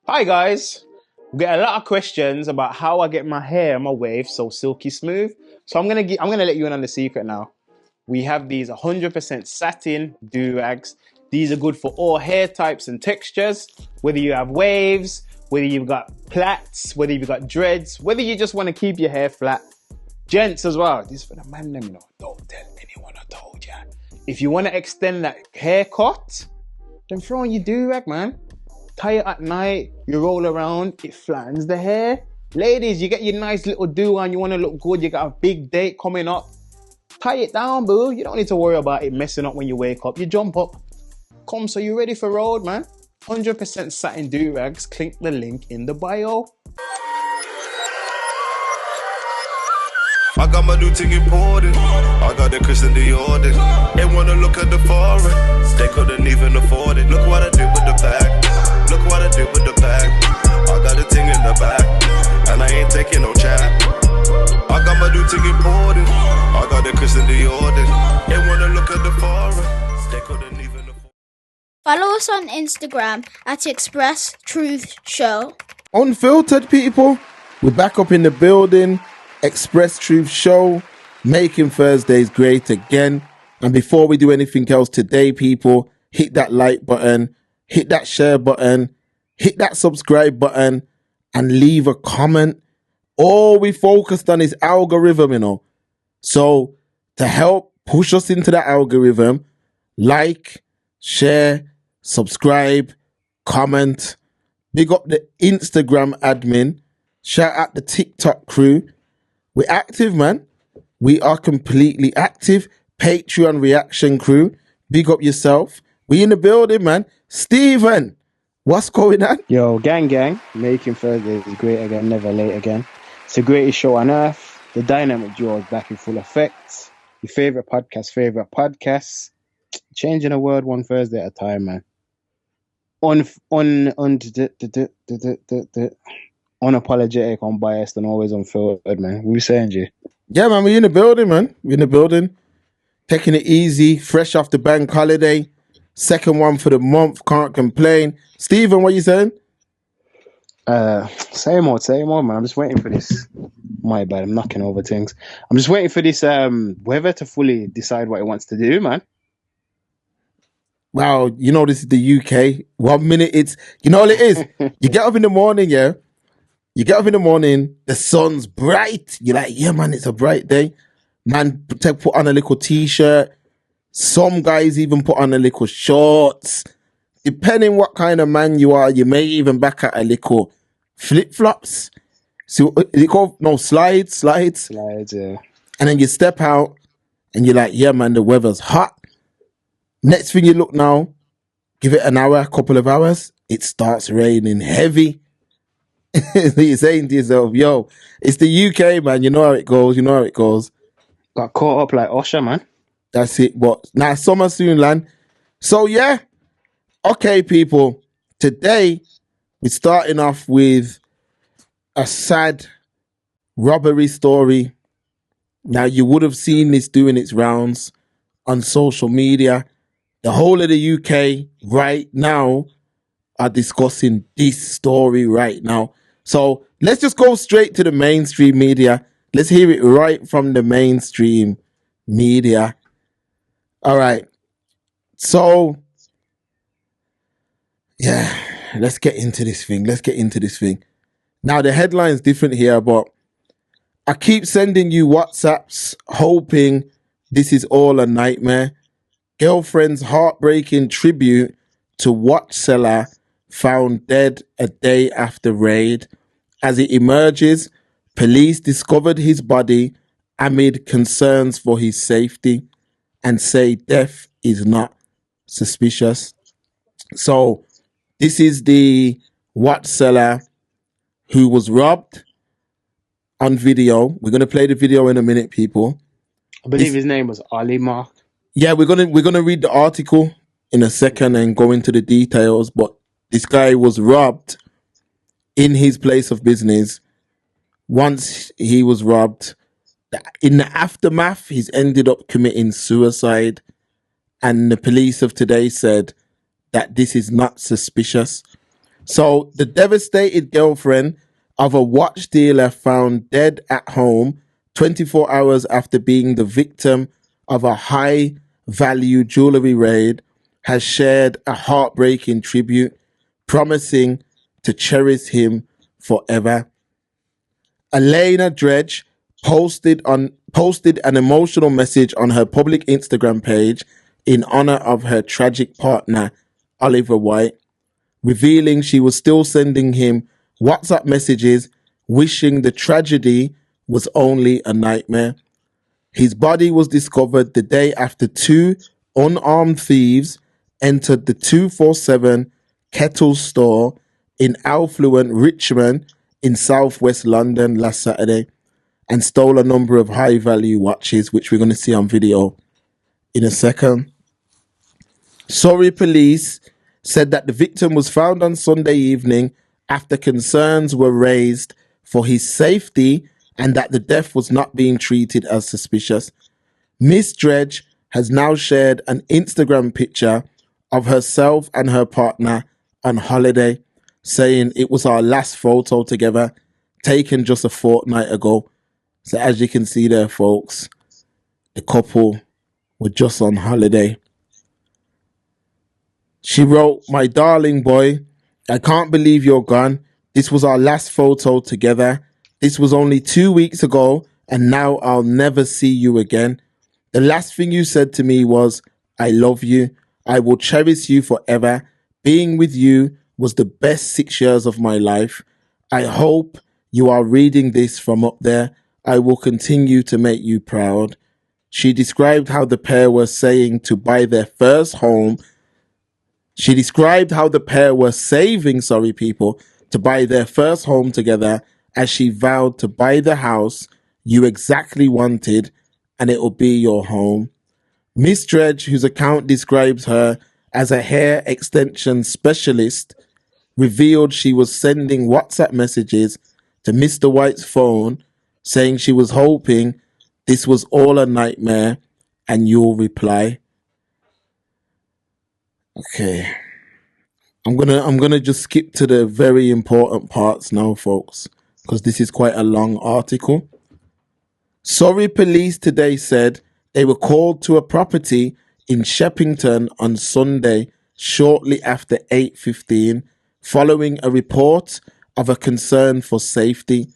Hi guys, we get a lot of questions about how I get my hair and my waves so silky smooth. So I'm gonna let you in on the secret now. We have these 100% satin do-rags. These are good for all hair types and textures. Whether you have waves, whether you've got plaits, whether you've got dreads, whether you just want to keep your hair flat. Gents as well. This is for the man them, you know. Don't tell anyone I told ya. If you want to extend that haircut, then throw on your do-rag, man. Tie it at night, you roll around, it flattens the hair. Ladies, you get your nice little do on, you want to look good, you got a big date coming up. Tie it down, boo. You don't need to worry about it messing up when you wake up. You jump up. Come, so you ready for road, man? 100% satin do-rags. Click the link in the bio. I got my new thing imported. I got the Christian Dior. They wanna look at the foreign. They couldn't even afford it. Look what I did with the bag. Look what I did with the bag. I got the thing in the back, and I ain't taking no chat. I got my new thing imported. I got the Christian Dior. They wanna look at the foreign. They couldn't even afford. Follow us on Instagram at Express Truth Show. Unfiltered people, we're back up in the building. Express Truth Show, making Thursdays great again. And before we do anything else today, people, hit that like button, hit that share button, hit that subscribe button, and leave a comment. All we focused on is algorithm, you know. So to help push us into the algorithm, like, share, subscribe, comment, big up the Instagram admin, shout out the TikTok crew. We're active, man. We are completely active. Patreon reaction crew, big up yourself. We in the building, man. Stephen, what's going on? Yo, gang, making Thursdays great again, never late again. It's the greatest show on earth. The dynamic duo is back in full effect. Your favorite podcast. Changing the world one Thursday at a time, man. Unapologetic, unbiased, and always unfiltered, man. What you saying, G? Yeah, man, we in the building, man. We in the building. Taking it easy, fresh off the bank holiday. Second one for the month, can't complain. Stephen, what you saying? Same old, man. I'm just waiting for this. My bad, I'm knocking over things. I'm just waiting for this weather to fully decide what it wants to do, man. Wow, you know this is the UK. 1 minute it's, you know what it is? You get up in the morning, yeah? You get up in the morning, the sun's bright. You're like, yeah, man, it's a bright day. Man, put on a little t-shirt. Some guys even put on a little shorts. Depending what kind of man you are, you may even back at a little flip-flops. So it called slides. Slides, yeah. And then you step out and you're like, yeah, man, the weather's hot. Next thing you look now, give it an hour, a couple of hours, it starts raining heavy. You're saying to yourself, yo, it's the UK, man. You know how it goes. Got caught up like Usher, man. That's it. But now summer soon, land. So yeah. Okay, people. Today, we're starting off with a sad robbery story. Now, you would have seen this doing its rounds on social media. The whole of the UK right now are discussing this story right now. So let's just go straight to the mainstream media. Let's hear it right from the mainstream media. All right. So, yeah, let's get into this thing. Now, the headline's different here, but I keep sending you WhatsApps hoping this is all a nightmare. Girlfriend's heartbreaking tribute to watch seller found dead a day after raid. As it emerges, police discovered his body amid concerns for his safety and say death is not suspicious. So this is the watch seller who was robbed on video. We're going to play the video in a minute, people. I believe his name was Ali Mark. Yeah, we're gonna read the article in a second and go into the details, but this guy was robbed in his place of business. Once he was robbed, in the aftermath, he's ended up committing suicide, and the police of today said that this is not suspicious. So the devastated girlfriend of a watch dealer found dead at home 24 hours after being the victim of a high value jewellery raid has shared a heartbreaking tribute, promising to cherish him forever. Alana Dredge posted an emotional message on her public Instagram page in honor of her tragic partner, Oliver White, revealing she was still sending him WhatsApp messages wishing the tragedy was only a nightmare. His body was discovered the day after two unarmed thieves entered the 247 Kettle store in affluent Richmond in southwest London last Saturday and stole a number of high-value watches, which we're going to see on video in a second. Surrey police said that the victim was found on Sunday evening after concerns were raised for his safety and that the death was not being treated as suspicious. Miss Dredge has now shared an Instagram picture of herself and her partner on holiday, saying it was our last photo together, taken just a fortnight ago. So as you can see there, folks, the couple were just on holiday. She wrote, "My darling boy, I can't believe you're gone. This was our last photo together. This was only 2 weeks ago, and now I'll never see you again. The last thing you said to me was, I love you. I will cherish you forever. Being with you was the best 6 years of my life. I hope you are reading this from up there. I will continue to make you proud." She described how the pair were saying to buy their first home. She described how the pair were saving, people, to buy their first home together as she vowed to buy the house you exactly wanted and it will be your home. Miss Dredge, whose account describes her as a hair extension specialist, revealed she was sending WhatsApp messages to Mr. White's phone saying she was hoping this was all a nightmare and you'll reply. Okay. I'm gonna just skip to the very important parts now, folks, because this is quite a long article. Surrey police today said they were called to a property in Sheppington on Sunday shortly after 8:15, following a report of a concern for safety.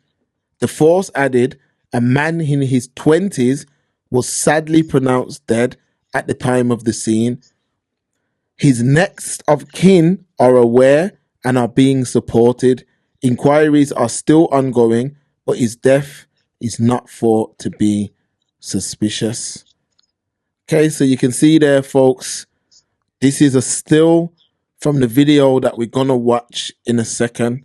The force added a man in his 20s was sadly pronounced dead at the time of the scene. His next of kin are aware and are being supported. Inquiries are still ongoing, but his death is not thought to be suspicious. Okay, so you can see there, folks, this is a still from the video that we're going to watch in a second.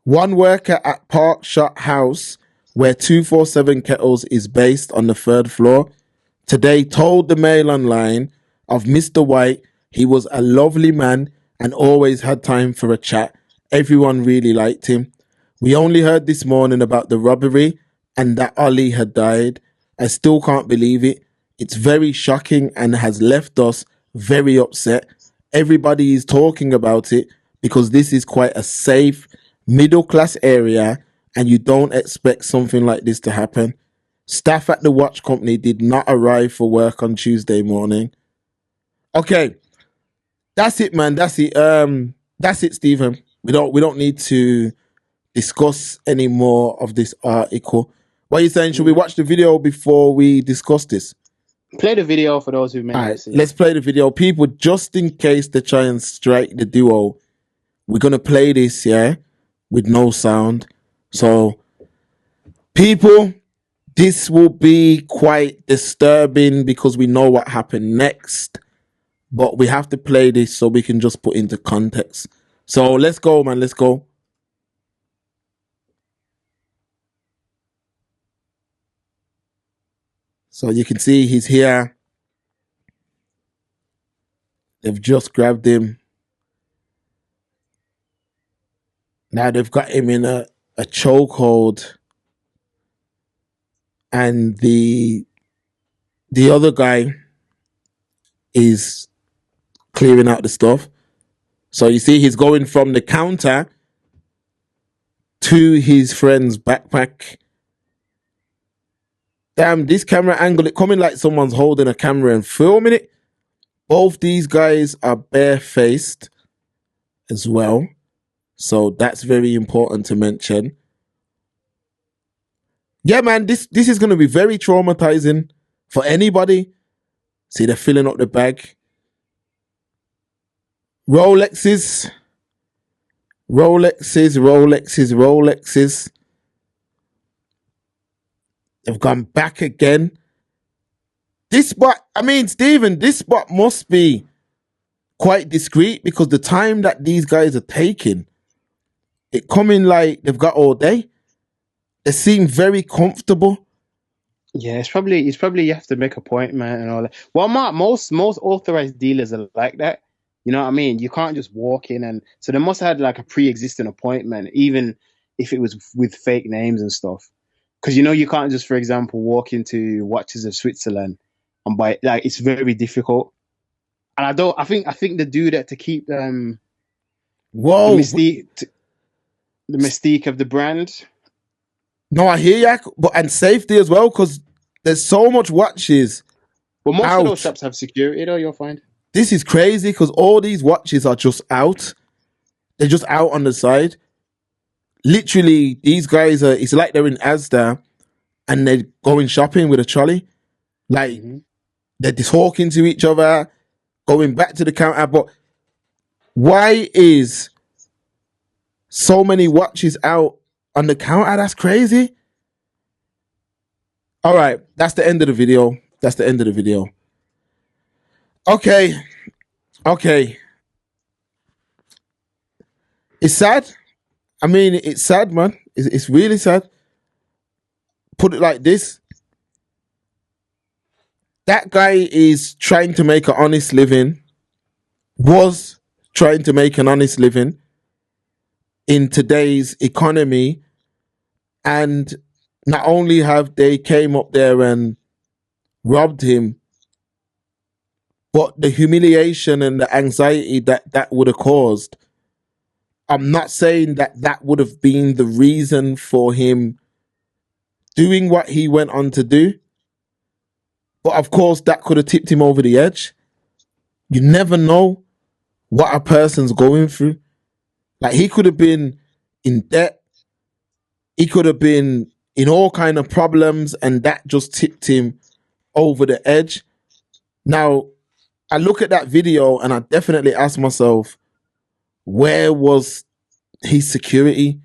One worker at Parkshot House, where 247 Kettles is based on the 3rd floor, today told the Mail Online of Mr. White. He was a lovely man and always had time for a chat. Everyone really liked him. We only heard this morning about the robbery and that Ollie had died. I still can't believe it. It's very shocking and has left us very upset. Everybody is talking about it because this is quite a safe, middle-class area and you don't expect something like this to happen. Staff at the watch company did not arrive for work on Tuesday morning. Okay, that's it, man. That's it. That's it, Stephen. We don't need to discuss any more of this article. What are you saying? Should we watch the video before we discuss this? Play the video for those who may not see. Let's play the video, people. Just in case they try and strike the duo, we're gonna play this, with no sound. So, people, this will be quite disturbing because we know what happened next. But we have to play this so we can just put into context. So let's go, man. Let's go. So you can see he's here. They've just grabbed him. Now they've got him in a chokehold. And the other guy is clearing out the stuff. So you see, he's going from the counter to his friend's backpack. Damn, this camera angle, it coming like someone's holding a camera and filming it. Both these guys are barefaced as well. So that's very important to mention. Yeah, man, this is going to be very traumatizing for anybody. See, they're filling up the bag. Rolexes. They've gone back again. This spot, I mean, Stephen, this spot must be quite discreet because the time that these guys are taking, it coming like they've got all day. They seem very comfortable. Yeah, it's probably you have to make an appointment and all that. Well, most authorized dealers are like that. You know what I mean? You can't just walk in, and so they must have had like a pre-existing appointment, even if it was with fake names and stuff. Because you can't just, for example, walk into Watches of Switzerland and buy. Like, it's very difficult. And I think they do that to keep the mystique of the brand. No, I hear you, and safety as well, because there's so much watches. Well, most of those shops have security, though, you'll find. This is crazy because all these watches are just out. They're just out on the side. Literally, these guys it's like they're in Asda and they're going shopping with a trolley. Like, they're talking to each other, going back to the counter. But why is so many watches out on the counter? That's crazy. All right, that's the end of the video. Okay. It's sad. I mean, it's sad, man. It's really sad. Put it like this. That guy is trying to make an honest living. Was trying to make an honest living in today's economy. And not only have they came up there and robbed him, but the humiliation and the anxiety that would have caused. I'm not saying that would have been the reason for him doing what he went on to do. But of course, that could have tipped him over the edge. You never know what a person's going through. Like, he could have been in debt. He could have been in all kind of problems, and that just tipped him over the edge. Now, I look at that video and I definitely ask myself, where was his security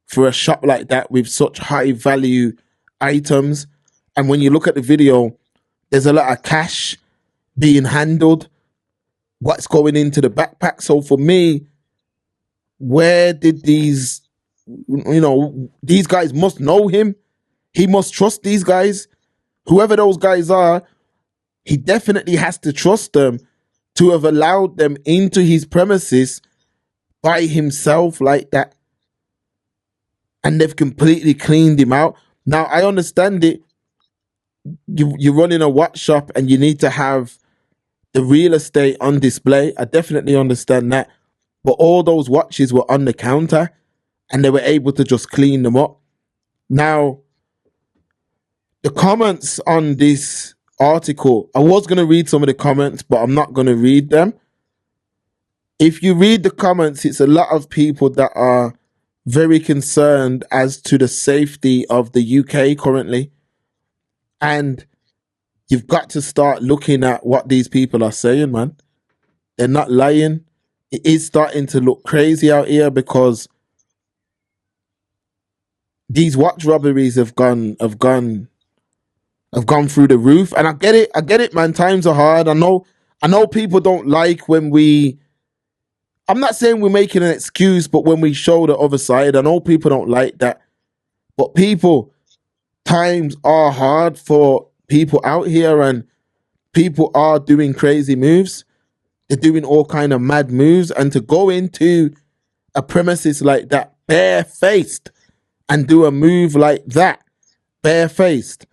for a shop like that with such high value items? And when you look at the video, there's a lot of cash being handled, what's going into the backpack. So for me, where did these guys must know him. He must trust these guys. Whoever those guys are, he definitely has to trust them to have allowed them into his premises by himself like that. And they've completely cleaned him out. Now, I understand it. You're running a watch shop and you need to have the real estate on display. I definitely understand that. But all those watches were on the counter and they were able to just clean them up. Now, the comments on this article, I was going to read some of the comments, but I'm not going to read them. If you read the comments, it's a lot of people that are very concerned as to the safety of the UK currently. And you've got to start looking at what these people are saying, man. They're not lying. It is starting to look crazy out here because these watch robberies have gone through the roof. And I get it, man. Times are hard. I know people don't like when I'm not saying we're making an excuse, but when we show the other side, I know people don't like that. But people, times are hard for people out here and people are doing crazy moves. They're doing all kind of mad moves. And to go into a premises like that, barefaced, and do a move like that, barefaced.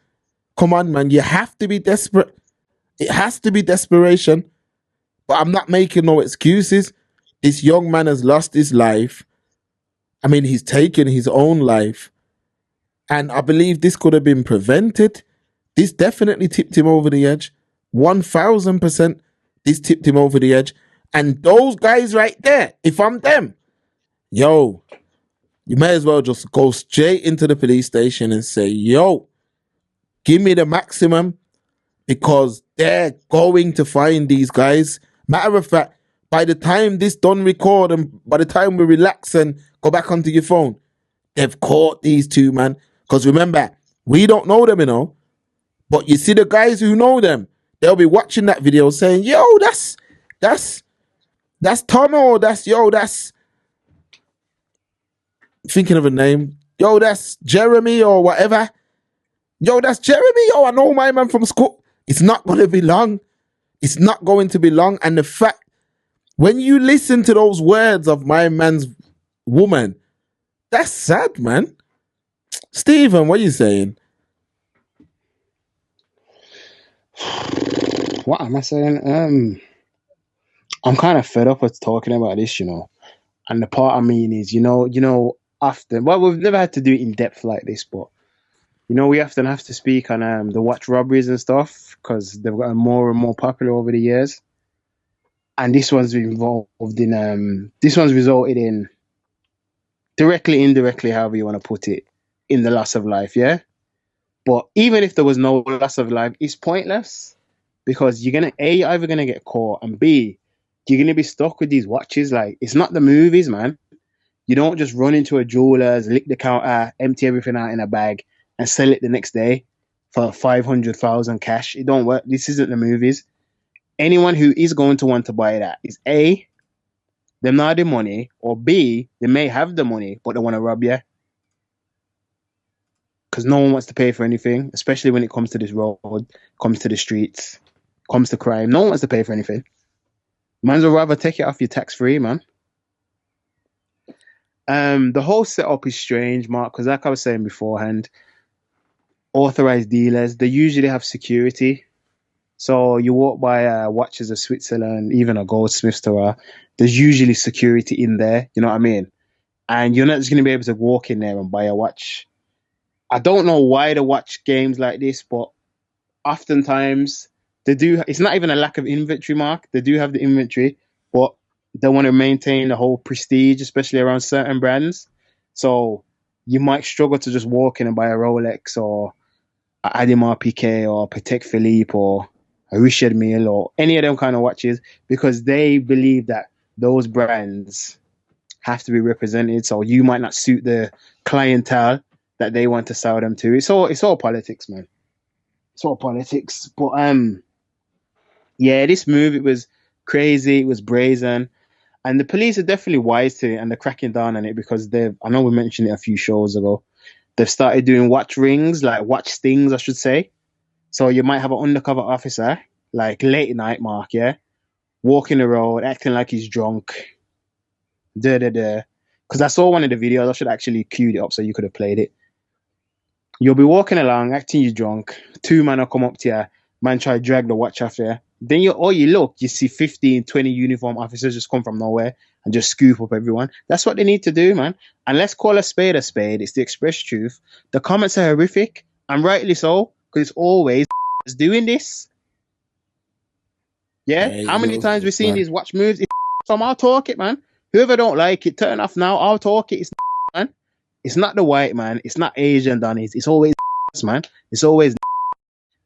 Come on, man. You have to be desperate. It has to be desperation. But I'm not making no excuses. This young man has lost his life. I mean, he's taken his own life. And I believe this could have been prevented. This definitely tipped him over the edge. 1000%, this tipped him over the edge. And those guys right there, if I'm them, yo, you may as well just go straight into the police station and say, yo, give me the maximum, because they're going to find these guys. Matter of fact, by the time this done record and by the time we relax and go back onto your phone, they've caught these two, man. Because remember, we don't know them, you know. But you see the guys who know them, they'll be watching that video saying, yo, that's Tomo, that's thinking of a name. Yo, that's Jeremy or whatever. Yo, that's Jeremy. Yo, I know my man from school. It's not going to be long. It's not going to be long. And the fact, when you listen to those words of my man's woman, that's sad, man. Stephen, what are you saying? What am I saying? I'm kind of fed up with talking about this, you know. And the part I mean is, you know, often, well, we've never had to do it in depth like this, but you know, we often have to speak on the watch robberies and stuff because they've gotten more and more popular over the years. And this one's resulted in directly, indirectly, however you want to put it, in the loss of life, yeah? But even if there was no loss of life, it's pointless because you're either going to get caught, and B, you're going to be stuck with these watches. Like, it's not the movies, man. You don't just run into a jeweler's, lick the counter, empty everything out in a bag, and sell it the next day for 500,000 cash. It don't work. This isn't the movies. Anyone who is going to want to buy that is A, them not the money, or B, they may have the money, but they want to rob you. Because no one wants to pay for anything, especially when it comes to this road, comes to the streets, comes to crime. No one wants to pay for anything. Man's will rather take it off your tax-free, man. The whole setup is strange, Mark, because like I was saying beforehand, authorized dealers, they usually have security. So you walk by Watches of Switzerland, even a Goldsmith store, there's usually security in there, you know what I mean? And you're not just going to be able to walk in there and buy a watch. I don't know why they watch games like this, but oftentimes they do. It's not even a lack of inventory, Mark. They do have the inventory, but they want to maintain the whole prestige, especially around certain brands. So you might struggle to just walk in and buy a Rolex or a Audemars Piguet or Patek Philippe or a Richard Mille or any of them kind of watches, because they believe that those brands have to be represented. So you might not suit the clientele that they want to sell them to. It's all politics, man. It's all politics. But yeah, this move, it was crazy, it was brazen. And the police are definitely wise to it, and they're cracking down on it because I know we mentioned it a few shows ago. They've started doing watch rings, like watch stings, I should say. So you might have an undercover officer, like late night, Mark, yeah? Walking the road, acting like he's drunk. Because I saw one of the videos, I should actually queued it up so you could have played it. You'll be walking along, acting you drunk. Two men will come up to you. Man try to drag the watch off you. Then you look, you see 15, 20 uniform officers just come from nowhere and just scoop up everyone. That's what they need to do, man. And let's call a spade a spade. It's the express truth. The comments are horrific, and rightly so, because it's always doing this. Yeah? How many times we've seen these watch moves? I'll talk it, man. Whoever don't like it, turn off now. I'll talk it. It's man. It's not the white man. It's not Asian Donnies. It's always man. It's always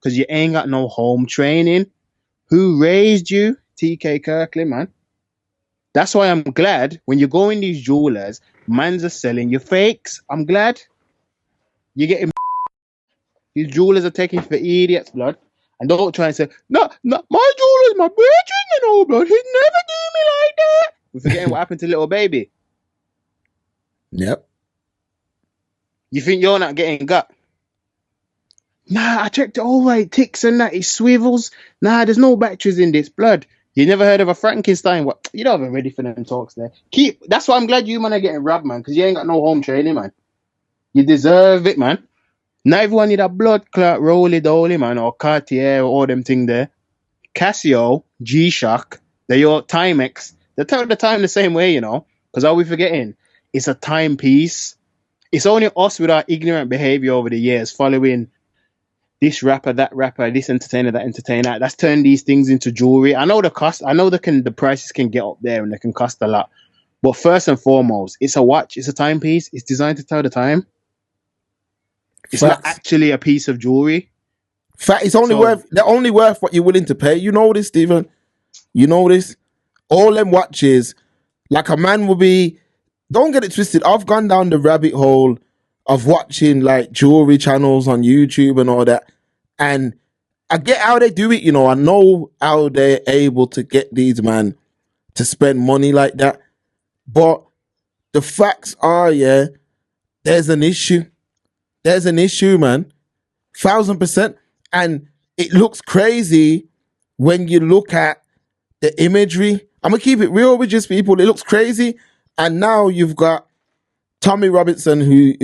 because you ain't got no home training. Who raised you? TK Kirkland, man. That's why I'm glad when you go in these jewelers, mans are selling you fakes. I'm glad you're getting. These jewelers are taking for idiots, blood. And don't try and say, no, my jeweler's my virgin, you know, blood. He'd never do me like that. We're forgetting what happened to little baby. Yep. You think you're not getting got? Nah, I checked it all right. Ticks and that. It swivels. Nah, there's no batteries in this, blood. You never heard of a Frankenstein? What? You don't have ready for them talks there. That's why I'm glad you, man, are getting robbed, man, because you ain't got no home training, man. You deserve it, man. Now everyone need a blood clot, roly dolly, man, or Cartier, or all them thing there. Casio, G-Shock, they're your Timex. They tell the time the same way, you know. Because are we forgetting? It's a timepiece. It's only us with our ignorant behavior over the years, following this rapper, that rapper, this entertainer, that entertainer. That's turned these things into jewelry. I know the cost. I know the prices can get up there and they can cost a lot. But first and foremost, it's a watch. It's a timepiece. It's designed to tell the time. It's not actually a piece of jewelry. Fact, it's only worth what you're willing to pay. You know this, Stephen. You know this. All them watches, like a man will be. Don't get it twisted. I've gone down the rabbit hole of watching like jewelry channels on YouTube and all that, and I get how they do it. You know, I know how they're able to get these man to spend money like that. But the facts are, yeah, there's an issue. There's an issue, man. 1,000%. And it looks crazy when you look at the imagery. I'm going to keep it real with just people. It looks crazy. And now you've got Tommy Robinson, who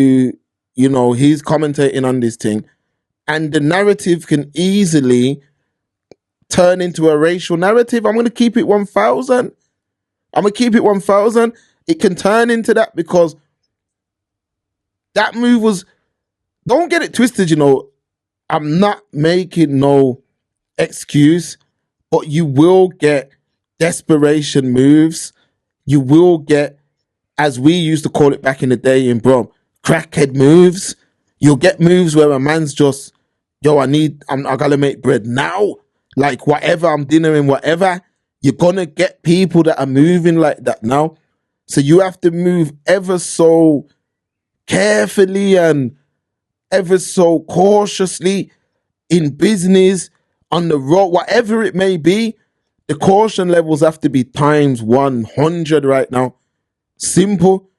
you know, he's commentating on this thing. And the narrative can easily turn into a racial narrative. I'm going to keep it 1,000. I'm going to keep it 1,000. It can turn into that because that move was, don't get it twisted, you know, I'm not making no excuse, but you will get desperation moves. You will get, as we used to call it back in the day in Brom, crackhead moves. You'll get moves where a man's just, yo, I gotta make bread now. Like whatever, I'm dinnering, whatever. You're gonna get people that are moving like that now. So you have to move ever so carefully and ever so cautiously in business, on the road, whatever it may be. The caution levels have to be times 100 right now. Simple.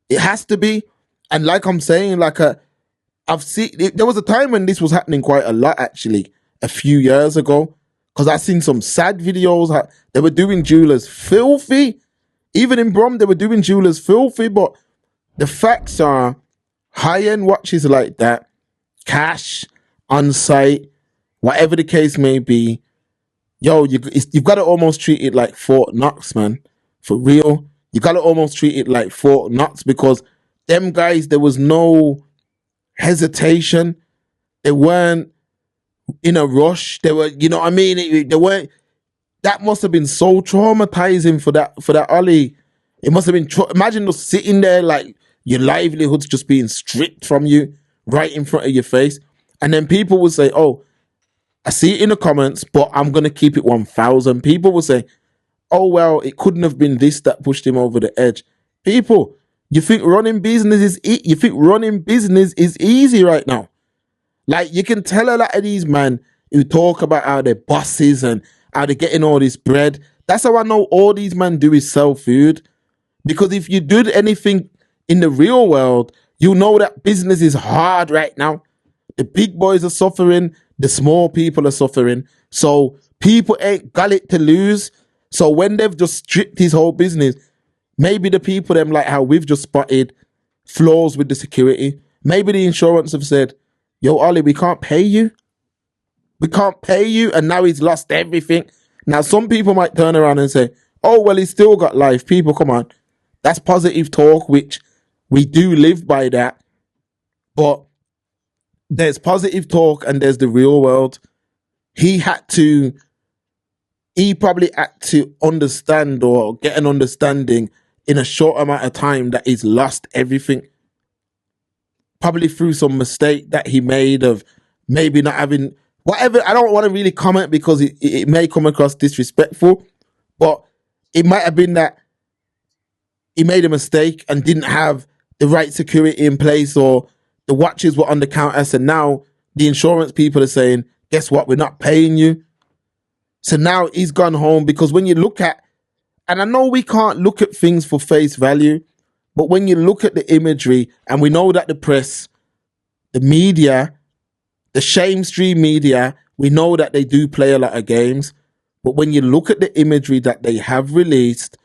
It has to be. And like I'm saying, I've seen, there was a time when this was happening quite a lot, actually, a few years ago, because I've seen some sad videos. They were doing jewelers filthy. Even in Brom, they were doing jewelers filthy. But the facts are, high-end watches like that, cash, on site, whatever the case may be, yo, you've got to almost treat it like Fort Knox, man. For real. You got to almost treat it like Fort Knox, because them guys, there was no hesitation. They weren't in a rush. They were, you know what I mean? They weren't. That must have been so traumatizing for that Ollie. It must have been. Imagine just sitting there like your livelihood's just being stripped from you right in front of your face, and then people would say, "Oh, I see it in the comments, but I'm gonna keep it 1,000." People would say, "Oh well, it couldn't have been this that pushed him over the edge." People, you think running business is easy right now? Like, you can tell a lot of these men who talk about how they're bosses and how they're getting all this bread. That's how I know all these men do is sell food. Because if you did anything in the real world, you know that business is hard right now. The big boys are suffering. The small people are suffering. So people ain't got it to lose. So when they've just stripped his whole business, maybe the people, them like how we've just spotted flaws with the security, maybe the insurance have said, yo, Ollie, we can't pay you. We can't pay you. And now he's lost everything. Now, some people might turn around and say, oh, well, he's still got life. People, come on. That's positive talk, which we do live by that. But there's positive talk and there's the real world. He probably had to understand or get an understanding in a short amount of time that he's lost everything. Probably through some mistake that he made of maybe not having whatever. I don't want to really comment because it may come across disrespectful, but it might have been that he made a mistake and didn't have the right security in place, or the watches were on the counter. So now the insurance people are saying, guess what? We're not paying you. So now he's gone home, because when you look at, and I know we can't look at things for face value, but when you look at the imagery, and we know that the press, the media, the shame stream media, we know that they do play a lot of games. But when you look at the imagery that they have released,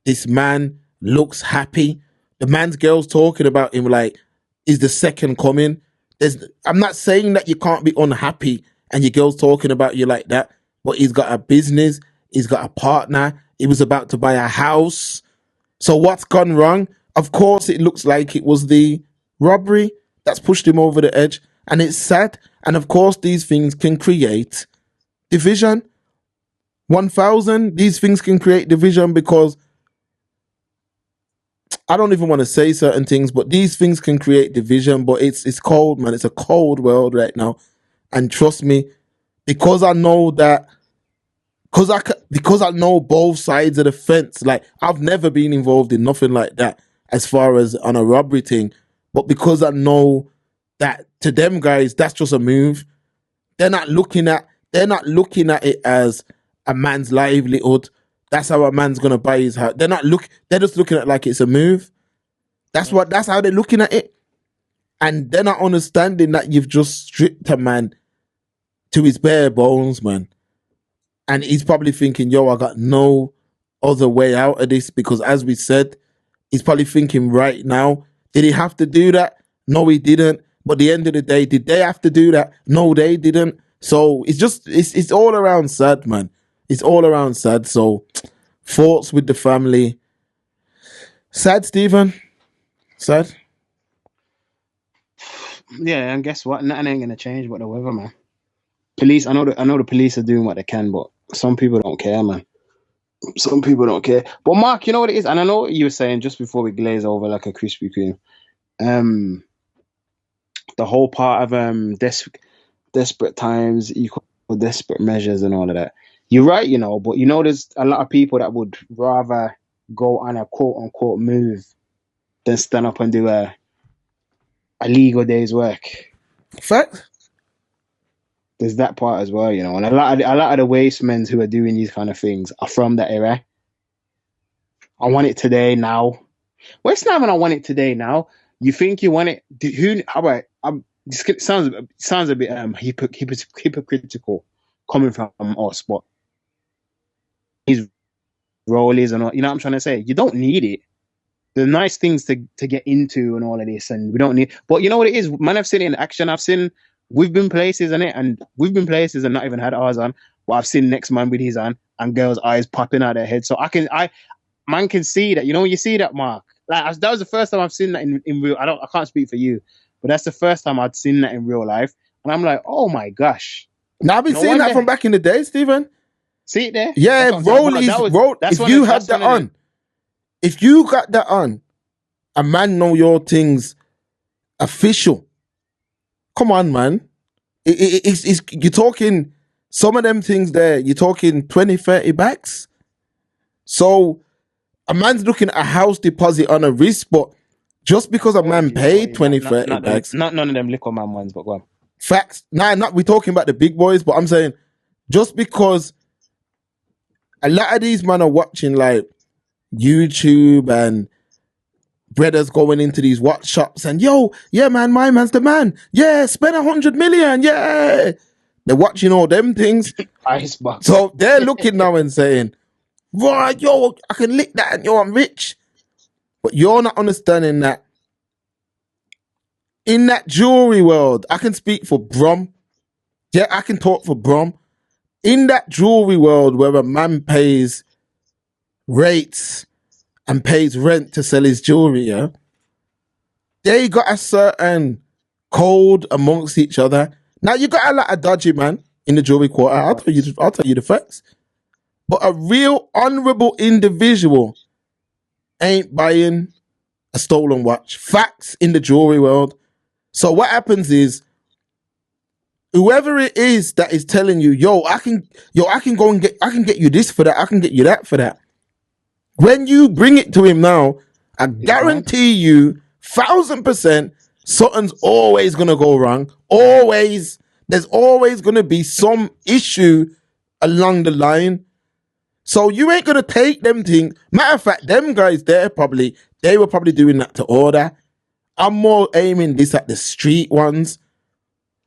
this man looks happy. The man's girl's talking about him like he's the second coming. I'm not saying that you can't be unhappy and your girl's talking about you like that, but he's got a business, he's got a partner, he was about to buy a house. So what's gone wrong? Of course, it looks like it was the robbery that's pushed him over the edge. And it's sad. And of course, these things can create division. 1,000, these things can create division because I don't even want to say certain things, but these things can create division. But it's cold, man. It's a cold world right now. And trust me, because I know that, because I know both sides of the fence. Like, I've never been involved in nothing like that as far as on a robbery thing. But because I know that to them guys, that's just a move. They're not looking at it as a man's livelihood. That's how a man's gonna buy his house. They're just looking at it like it's a move. That's how they're looking at it. And they're not understanding that you've just stripped a man to his bare bones, man. And he's probably thinking, yo, I got no other way out of this, because as we said, he's probably thinking right now, did he have to do that? No, he didn't. But at the end of the day, did they have to do that? No, they didn't. So it's all around sad, man. It's all around sad. So thoughts with the family. Sad, Stephen. Sad. Yeah, and guess what? Nothing ain't gonna change but the weather, man. Police, I know the police are doing what they can, but some people don't care, man. Some people don't care. But Mark, you know what it is, and I know what you were saying just before we glaze over like a Krispy Kreme. The whole part of desperate times, equal desperate measures, and all of that. You're right, you know, but you know, there's a lot of people that would rather go on a quote unquote move than stand up and do a legal day's work. Fact. There's that part as well, you know, and a lot of the wastemen who are doing these kind of things are from that era. I want it today, now. Well, it's not even I want it today, now. You think you want it? How about? It sounds a bit hypocritical coming from us, but his role is, and you know what I'm trying to say. You don't need it. The nice things to get into and all of this, and we don't need. But you know what it is, man. I've seen it in action. We've been places and not even had ours on. But I've seen next man with his on and girls' eyes popping out their head. So man can see that. You know, you see that, Mark. Like, that was the first time I've seen that in real. I can't speak for you, but that's the first time I'd seen that in real life, and I'm like, oh my gosh. Now I've been seeing that from back in the day, Stephen. See it there? Yeah, if you had that on, if you got that on, a man know your things official. Come on, man. You're talking some of them things there. You're talking 20, 30 backs. So a man's looking at a house deposit on a wrist, but just because a man paid 20, 30 backs. Not none of them liquor man ones, but go on. Facts. We're talking about the big boys, but I'm saying just because a lot of these men are watching like YouTube and brothers going into these watch shops and yo, yeah, man, my man's the man. Yeah, spend 100 million. Yeah. They're watching all them things. Icebox. So they're looking now and saying, right, yo, I can lick that and yo, I'm rich. But you're not understanding that in that jewelry world, I can speak for Brom. Yeah, I can talk for Brom. In that jewelry world where a man pays rates and pays rent to sell his jewelry, yeah, they got a certain code amongst each other. Now, you got a lot of dodgy man in the jewelry quarter. I'll tell you the facts. But a real honorable individual ain't buying a stolen watch. Facts in the jewelry world. So what happens is, whoever it is that is telling you, I can get you this for that, I can get you that for that. When you bring it to him now, I guarantee you, 1,000%, something's always gonna go wrong. Always, there's always gonna be some issue along the line. So you ain't gonna take them things. Matter of fact, them guys there they were probably doing that to order. I'm more aiming this at the street ones.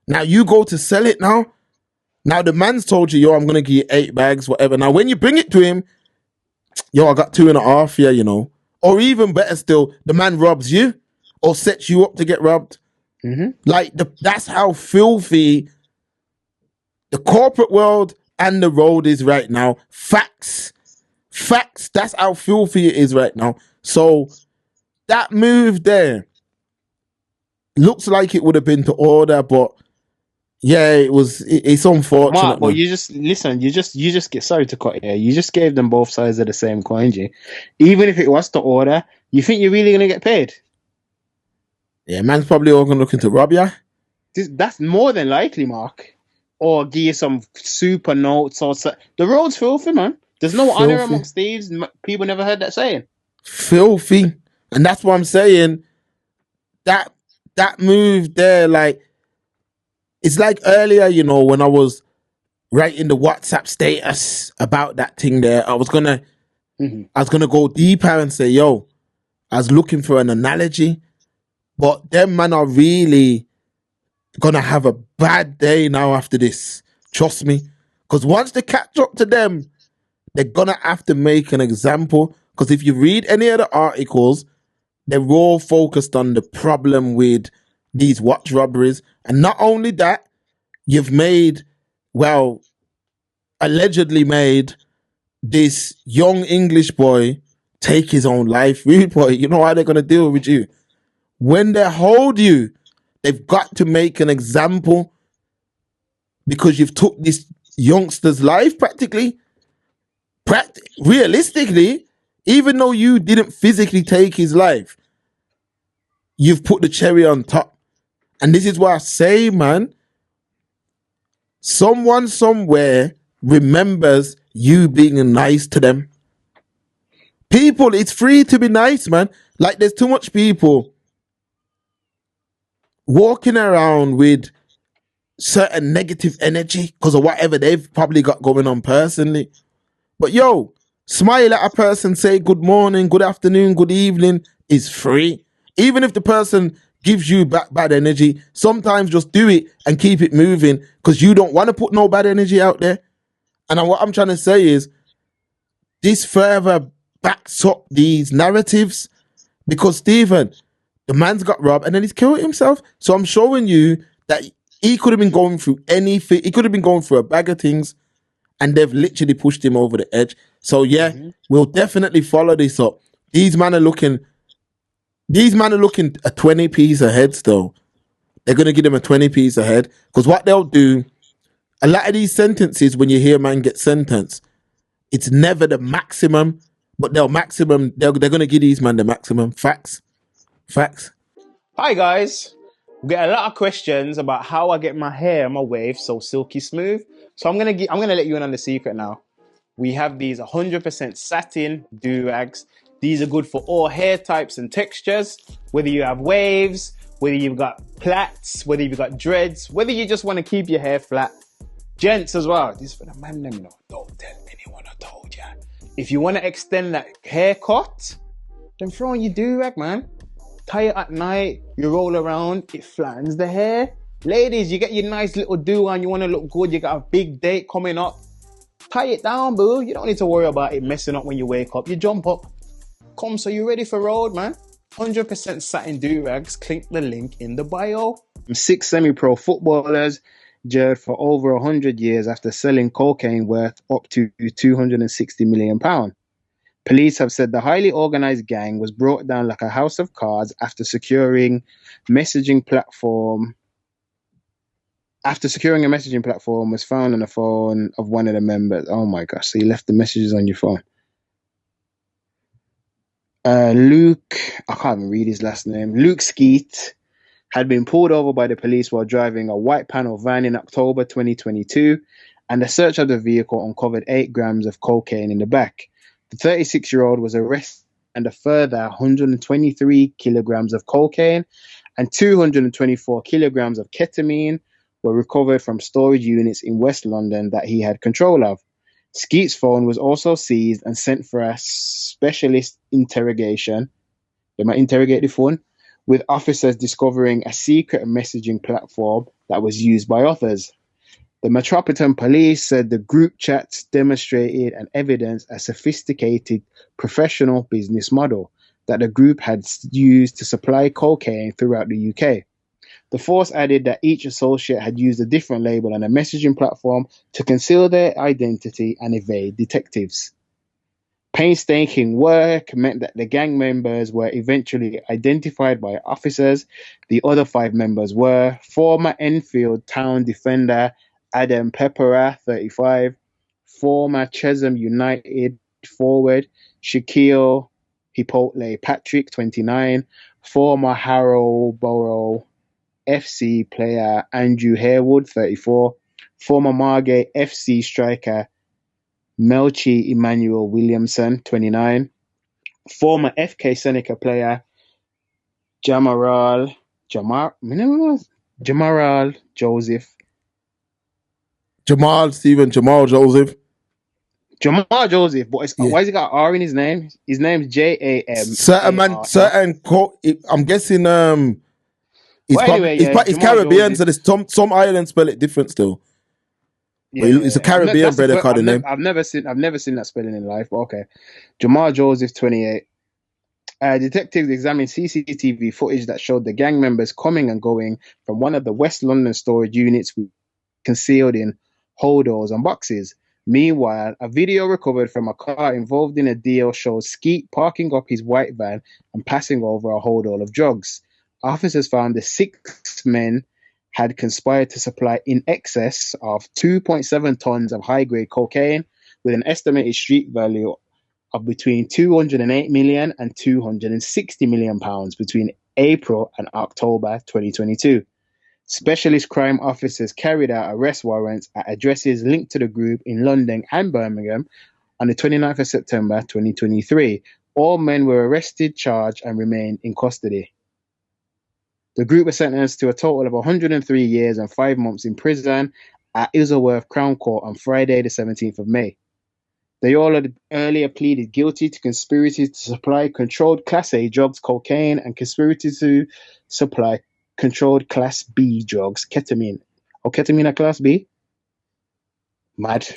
Now you go to sell it now. Now the man's told you, yo, I'm gonna give you 8 bags, whatever. Now when you bring it to him, yo, I got 2.5 here, you know. Or even better still, the man robs you or sets you up to get robbed. Mm-hmm. Like that's how filthy the corporate world and the road is right now. Facts Facts. That's how filthy it is right now. So that move there looks like it would have been to order, but yeah, it's unfortunate, Mark, but man. you just listen. You just get sorry to cut here. You just gave them both sides of the same coin, G. Even if it was to order, you think you're really gonna get paid? Yeah, man's probably all gonna looking to rob ya. That's more than likely, Mark. Or give you some super notes or so. The road's filthy, man. There's no honor Filthy. amongst thieves. People never heard that saying. Filthy. And that's what I'm saying. That move there, like, it's like earlier, you know, when I was writing the WhatsApp status about that thing there, I was gonna go deeper and say, yo, I was looking for an analogy, but them man are really gonna have a bad day now after this. Trust me. Because once they catch up to them, they're gonna have to make an example. Because if you read any of the articles, they're all focused on the problem with these watch robberies. And not only that, you've allegedly made this young English boy take his own life. Rude boy, you know how they're going to deal with you. When they hold you, they've got to make an example because you've took this youngster's life practically. Realistically, even though you didn't physically take his life, you've put the cherry on top. And this is why I say, man, someone somewhere remembers you being nice to them. People, it's free to be nice, man. Like, there's too much people walking around with certain negative energy because of whatever they've probably got going on personally. But yo, smile at a person, say good morning, good afternoon, good evening is free. Even if the person gives you bad energy, sometimes just do it and keep it moving because you don't want to put no bad energy out there. And what I'm trying to say is this further backs up these narratives because Stephen, the man's got robbed and then he's killed himself. So I'm showing you that he could have been going through anything. He could have been going through a bag of things and they've literally pushed him over the edge. So yeah, we'll definitely follow this up. These men are looking a 20 piece ahead still. They're going to give them a 20 piece ahead because what they'll do, a lot of these sentences, when you hear a man get sentenced, it's never the maximum, but they're going to give these men the maximum. Facts. Hi guys, we get a lot of questions about how I get my hair and my wave so silky smooth. So I'm gonna let you in on the secret now. We have these 100% satin do-rags. These are good for all hair types and textures, whether you have waves, whether you've got plaits, whether you've got dreads, whether you just want to keep your hair flat. Gents as well. This is for the man, them, you know. Don't tell anyone I told ya. If you want to extend that haircut, then throw on your do-rag, man. Tie it at night, you roll around, it flattens the hair. Ladies, you get your nice little do on, you want to look good, you got a big date coming up. Tie it down, boo. You don't need to worry about it messing up when you wake up. You jump up. Come, so you ready for road, man? 100% satin do-rags. Click the link in the bio. 6 semi-pro footballers jailed for over 100 years after selling cocaine worth up to £260 million. Police have said the highly organized gang was brought down like a house of cards after securing a messaging platform was found on the phone of one of the members. Oh my gosh, so you left the messages on your phone. Luke, I can't even read his last name. Luke Skeet had been pulled over by the police while driving a white panel van in October 2022, and the search of the vehicle uncovered 8 grams of cocaine in the back. The 36-year-old was arrested, and a further 123 kilograms of cocaine and 224 kilograms of ketamine were recovered from storage units in West London that he had control of. Skeet's phone was also seized and sent for a specialist interrogation. They might interrogate the phone, with officers discovering a secret messaging platform that was used by others. The Metropolitan Police said the group chats demonstrated and evidenced a sophisticated professional business model that the group had used to supply cocaine throughout the UK. The force added that each associate had used a different label on a messaging platform to conceal their identity and evade detectives. Painstaking work meant that the gang members were eventually identified by officers. The other 5 members were former Enfield Town defender Adam Pepperer, 35, former Chesham United forward Shaquille Hipotle Patrick, 29, former Harrowborough FC player Andrew Harewood, 34, former Margate FC striker Melchi Emmanuel Williamson, 29, former FK Seneca player Jamaral Joseph. Jamal Joseph. Jamal Joseph, but Yeah. why has he got R in his name? His name's JAM. I'm guessing he's Well, anyway, he's Jamal Caribbean, Joseph. so there's some islands spell it different still. Yeah, It's a Caribbean brother card name. I've never seen that spelling in life, but okay. Jamal Joseph, 28. Detectives examined CCTV footage that showed the gang members coming and going from one of the West London storage units concealed in holdalls and boxes. Meanwhile, a video recovered from a car involved in a deal shows Skeet parking up his white van and passing over a holdall of drugs. Officers found the 6 men had conspired to supply in excess of 2.7 tons of high-grade cocaine with an estimated street value of between 208 million and 260 million pounds between April and October 2022. Specialist crime officers carried out arrest warrants at addresses linked to the group in London and Birmingham on the 29th of September 2023. All men were arrested, charged, and remain in custody. The group was sentenced to a total of 103 years and 5 months in prison at Isleworth Crown Court on Friday, the 17th of May. They all had earlier pleaded guilty to conspiracy to supply controlled Class A drugs, cocaine, and conspiracy to supply controlled Class B drugs, ketamine. Or ketamine at Class B? Mad.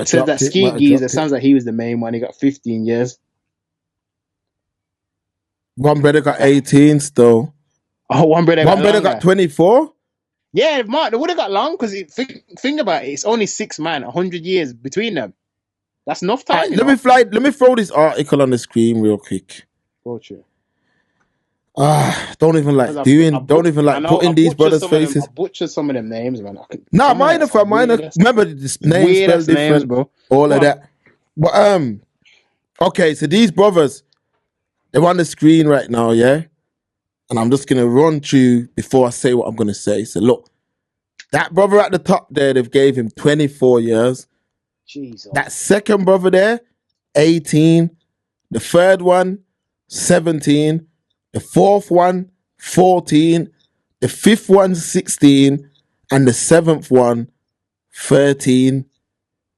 Said that Skeet Geezer, sounds like he was the main one. He got 15 years. One brother got 18 still. Oh, one brother got 24? Yeah, Mark, they would have got long because think about it. It's only 6 man, 100 years between them. That's enough time. Right, let me throw this article on the screen real quick. Don't even like putting these brothers' faces. I butchered some of them names, man. Minor. Remember this name spelled different, names, bro. All of that. But okay, so these brothers, they're on the screen right now, yeah? And I'm just gonna run through before I say what I'm gonna say. So look, that brother at the top there, they've gave him 24 years. Jesus. That second brother there, 18. The third one, 17. The fourth one, 14. The fifth one, 16. And the seventh one, 13.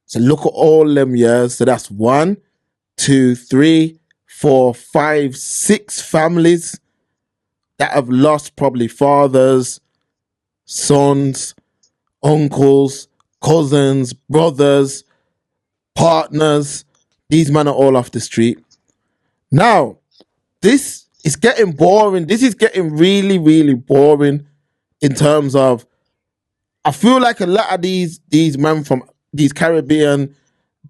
So look at all them years. So that's 1, 2, 3, 4, 5, 6 families that have lost probably fathers, sons, uncles, cousins, brothers, partners. These men are all off the street. Now, this is getting boring. This is getting really, really boring in terms of, I feel like a lot of these men from these Caribbean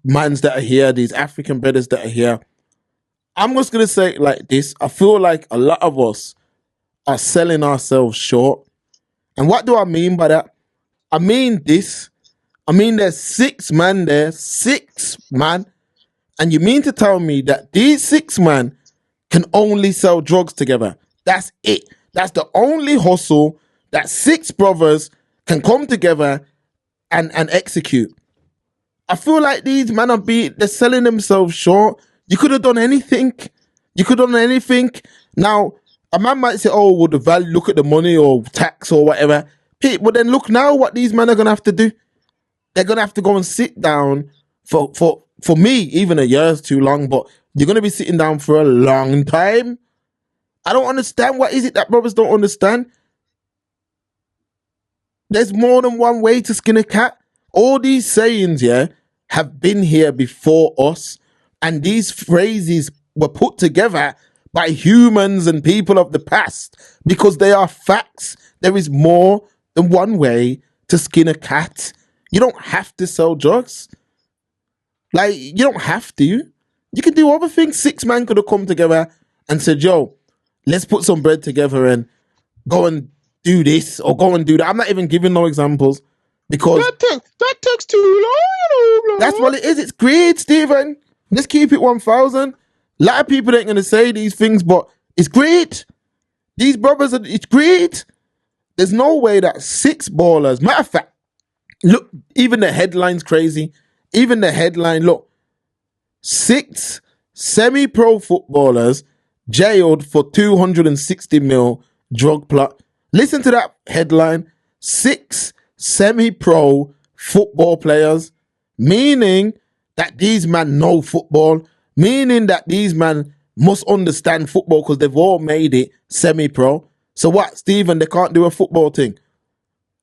mans that are here, these African brothers that are here, I'm just going to say it like this. I feel like a lot of us are selling ourselves short. And what do I mean by that? I mean this. I mean there's 6 men there, 6 man. And you mean to tell me that these 6 men can only sell drugs together? That's it. That's the only hustle that 6 brothers can come together and execute. I feel like these men they're selling themselves short. You could have done anything. Now, a man might say, oh, well, the value, look at the money or tax or whatever. But then look now what these men are going to have to do. They're going to have to go and sit down for me, even a year is too long, but you're going to be sitting down for a long time. I don't understand. What is it that brothers don't understand? There's more than one way to skin a cat. All these sayings, yeah, have been here before us. And these phrases were put together by humans and people of the past because they are facts. There is more than one way to skin a cat. You don't have to sell drugs. Like, you don't have to. You can do other things. 6 men could have come together and said, yo, let's put some bread together and go and do this or go and do that. I'm not even giving no examples because that takes too long. that's what it is. It's greed, Stephen. Let's keep it 1,000. A lot of people ain't going to say these things, but it's great. These brothers, it's great. There's no way that 6 ballers, matter of fact, look, even the headline's crazy. Even the headline, look, 6 semi-pro footballers jailed for 260 mil drug plot. Listen to that headline. 6 semi-pro football players, meaning that these men know football, meaning that these men must understand football because they've all made it semi-pro. So what, Stephen? They can't do a football thing.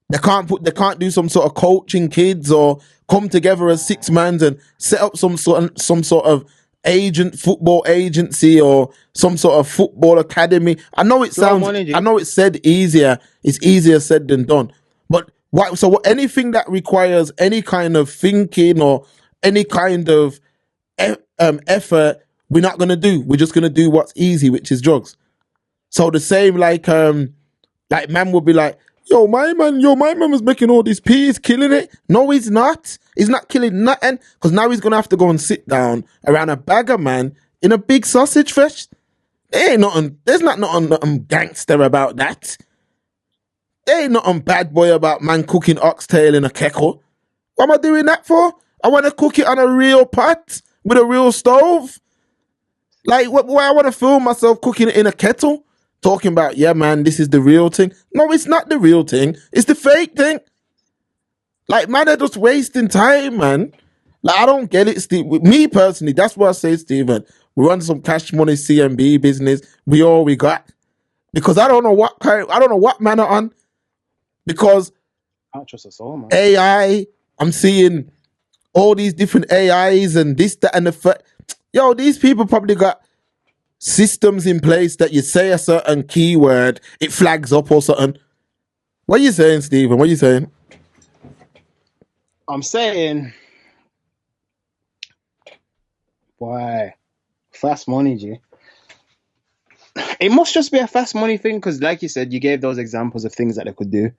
They can't do some sort of coaching kids or come together as 6 men and set up some sort of football agency or some sort of football academy. I know it sounds, I know it's said easier. It's easier said than done. But why? So anything that requires any kind of thinking or any kind of effort, we're not gonna do. We're just gonna do what's easy, which is drugs. So the same like man would be like, yo, my man was making all this pee, he's killing it. No, he's not. He's not killing nothing because now he's gonna have to go and sit down around a bagger man in a big sausage fest. There ain't nothing. There's not nothing gangster about that. There ain't nothing bad boy about man cooking oxtail in a kettle. What am I doing that for? I want to cook it on a real pot with a real stove. Like, why I want to film myself cooking it in a kettle? Talking about, yeah, man, this is the real thing. No, it's not the real thing. It's the fake thing. Like, man, they're just wasting time, man. Like, I don't get it, Steve. Me personally, that's what I say, Stephen. We run some cash money CMB business. We all we got. Because I don't know what man are on. Because I don't trust us all, man. AI, I'm seeing all these different AIs and this, that, and the yo, these people probably got systems in place that you say a certain keyword, it flags up or something. What are you saying, Stephen? What are you saying? I'm saying, boy, fast money, G. It must just be a fast money thing because, like you said, you gave those examples of things that they could do.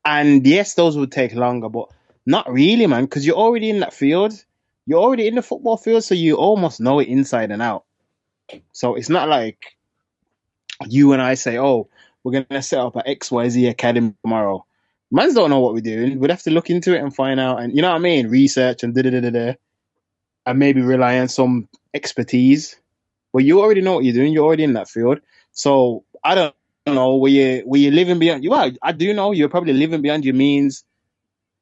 And yes, those would take longer, but not really, man, because you're already in that field. You're already in the football field, so you almost know it inside and out. So it's not like you and I say, oh, we're going to set up an XYZ Academy tomorrow. Mans don't know what we're doing. We'd have to look into it and find out, and you know what I mean? Research and da-da-da-da-da, and maybe rely on some expertise. But you already know what you're doing. You're already in that field. So I don't know, were you living beyond? I do know you're probably living beyond your means.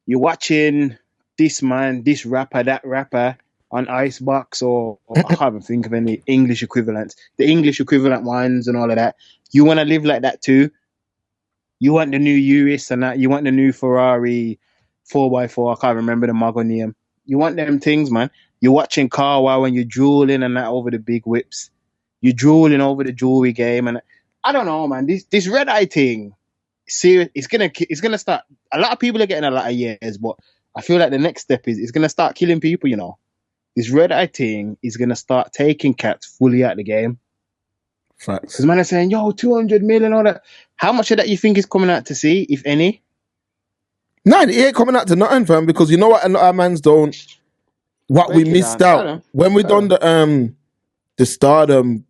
You're watching this man, this rapper, that rapper on Icebox, or I can't even think of any English equivalents. The English equivalent ones and all of that. You want to live like that too? You want the new Urus and that? You want the new Ferrari 4x4? I can't remember the model name. You want them things, man. You're watching Car Wow and you're drooling and that over the big whips. You're drooling over the jewelry game, and I don't know, man. This red eye thing, serious. It's gonna start. A lot of people are getting a lot of years, but I feel like the next step is it's gonna start killing people. You know, this red eye thing is gonna start taking cats fully out of the game. Facts. Because man are saying, yo, 200 million, all that. How much of that you think is coming out to see, if any? No, it ain't coming out to nothing, fam. Because you know what, a lot of mans don't. What Break we it missed down. out when we done the Stardom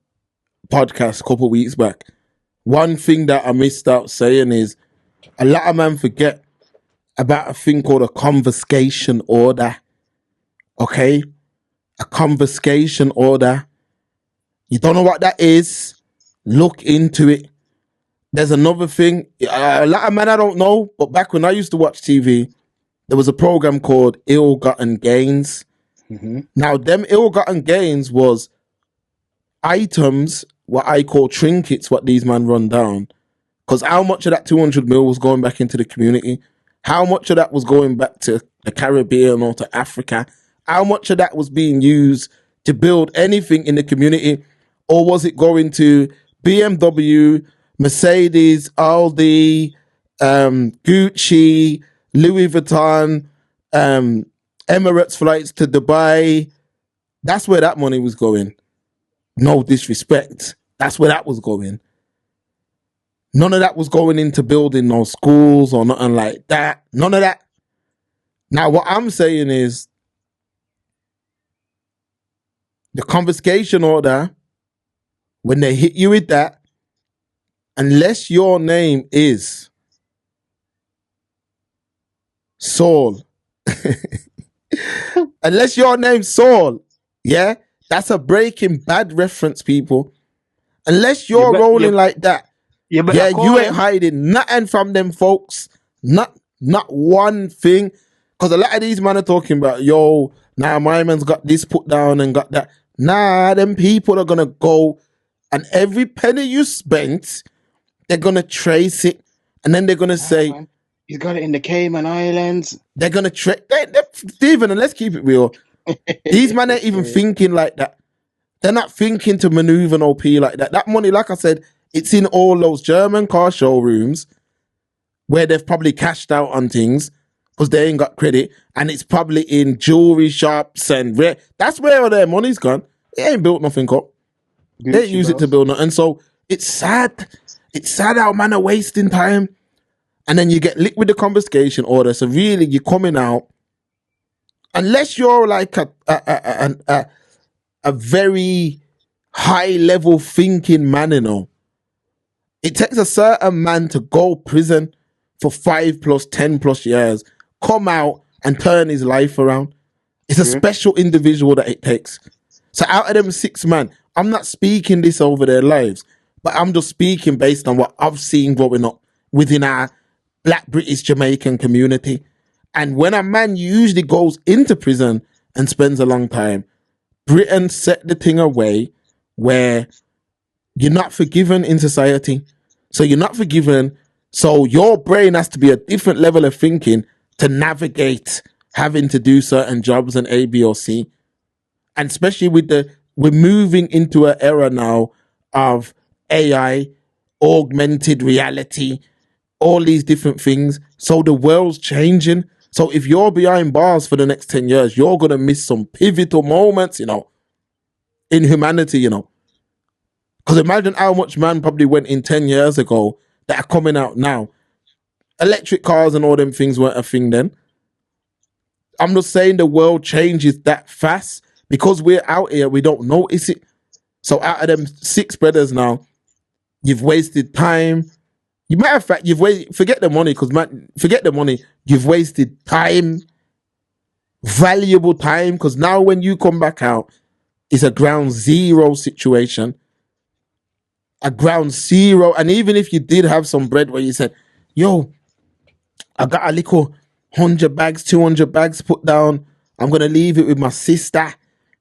podcast a couple of weeks back. One thing that I missed out saying is a lot of men forget about a thing called a confiscation order. Okay? A confiscation order. You don't know what that is? Look into it. There's another thing. A lot of men I don't know, but back when I used to watch TV, there was a program called Ill-Gotten Gains. Mm-hmm. Now, them ill-gotten gains was items, what I call trinkets, what these men run down. Because how much of that 200 mil was going back into the community? How much of that was going back to the Caribbean or to Africa? How much of that was being used to build anything in the community? Or was it going to BMW, Mercedes, Aldi, Gucci, Louis Vuitton, Emirates flights to Dubai, That's where that money was going. No disrespect. That's where that was going. None of that was going into building no schools or nothing like that. None of that. Now, what I'm saying is the confiscation order, when they hit you with that, unless your name is Saul, unless your name's Saul, yeah, that's a Breaking Bad reference, people. Unless you're rolling like that, yeah, you ain't hiding nothing from them folks. Not one thing. Because a lot of these men are talking about, yo, nah, my man's got this put down and got that. Nah, them people are gonna go, and every penny you spent, they're gonna trace it, and then they're gonna say, man. He's got it in the Cayman Islands. They're gonna trace. Stephen, and let's keep it real. These men ain't even thinking like that. They're not thinking to maneuver an OP like that. That money, like I said, it's in all those German car showrooms where they've probably cashed out on things because they ain't got credit, and it's probably in jewelry shops and that's where all their money's gone. They ain't built nothing up. They ain't use it to build nothing. So it's sad. It's sad how man are wasting time. And then you get licked with the confiscation order. So really, you're coming out, unless you're like a very high level thinking man, you know. It takes a certain man to go prison for 5 plus 10 plus years, come out and turn his life around. It's a special individual that it takes. So out of them 6 men, I'm not speaking this over their lives, but I'm just speaking based on what I've seen growing up within our Black British Jamaican community. And when a man usually goes into prison and spends a long time, Britain set the thing away where you're not forgiven in society. So you're not forgiven. So your brain has to be a different level of thinking to navigate having to do certain jobs and A, B, or C. And especially we're moving into an era now of AI, augmented reality, all these different things. So the world's changing. So if you're behind bars for the next 10 years, you're going to miss some pivotal moments, you know, in humanity, you know. Because imagine how much man probably went in 10 years ago that are coming out now. Electric cars and all them things weren't a thing then. I'm just saying the world changes that fast. Because we're out here, we don't notice it. So out of them 6 brothers now, you've wasted time. You matter of fact, forget the money, forget the money. You've wasted time, valuable time, because now when you come back out, it's a ground zero situation. A ground zero. And even if you did have some bread where you said, yo, I got a little 100 bags, 200 bags put down. I'm going to leave it with my sister.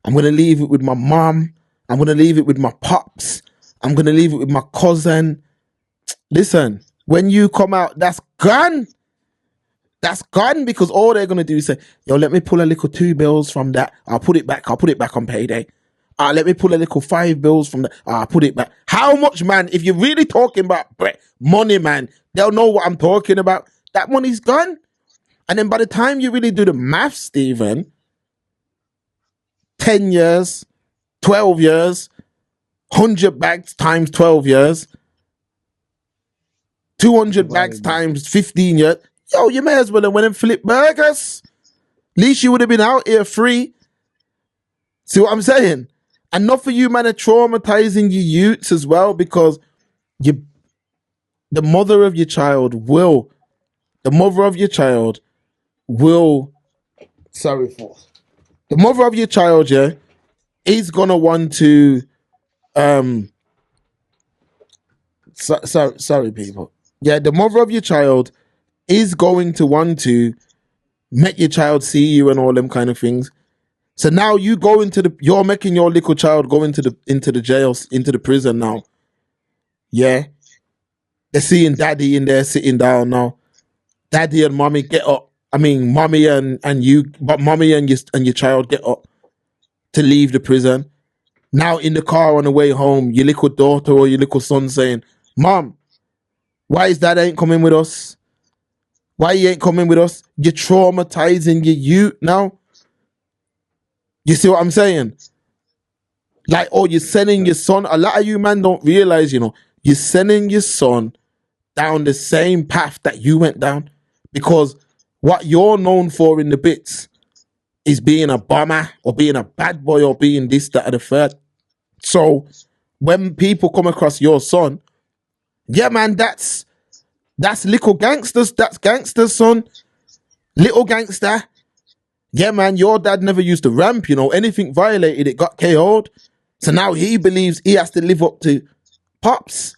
I'm going to leave it with my mom. I'm going to leave it with my pops. I'm going to leave it with my cousin. Listen, when you come out, that's gone. That's gone, because all they're going to do is say, yo, let me pull a little 2 bills from that. I'll put it back on payday. Let me pull a little 5 bills from that. I'll put it back. How much, man? If you're really talking about money, man, they'll know what I'm talking about. That money's gone. And then by the time you really do the math, Stephen, 10 years, 12 years, 100 bags times 12 years, 200 bags times 15 years. Yo, you may as well have went and flipped burgers. At least you would have been out here free. See what I'm saying? And not for you, man, are traumatizing your youths as well, because the mother of your child will, the mother of your child, yeah, is gonna want to, sorry, people. Yeah, the mother of your child is going to want to make your child see you and all them kind of things. So now you go you're making your little child go into the jails, into the prison now. Yeah. They're seeing daddy in there sitting down now. Daddy and mommy get up. I mean, mommy and your child get up to leave the prison. Now in the car on the way home, your little daughter or your little son saying, Mom, why is dad ain't coming with us? Why you ain't coming with us? You're traumatizing your youth now. You see what I'm saying? Like, oh, you're sending your son. A lot of you man don't realize, you're sending your son down the same path that you went down, because what you're known for in the bits is being a bomber or being a bad boy or being this, that, or the third. So when people come across your son, yeah, man, that's little gangsters. That's gangsters, son. Little gangster. Yeah, man, your dad never used to ramp, anything violated, it got KO'd. So now he believes he has to live up to Pops.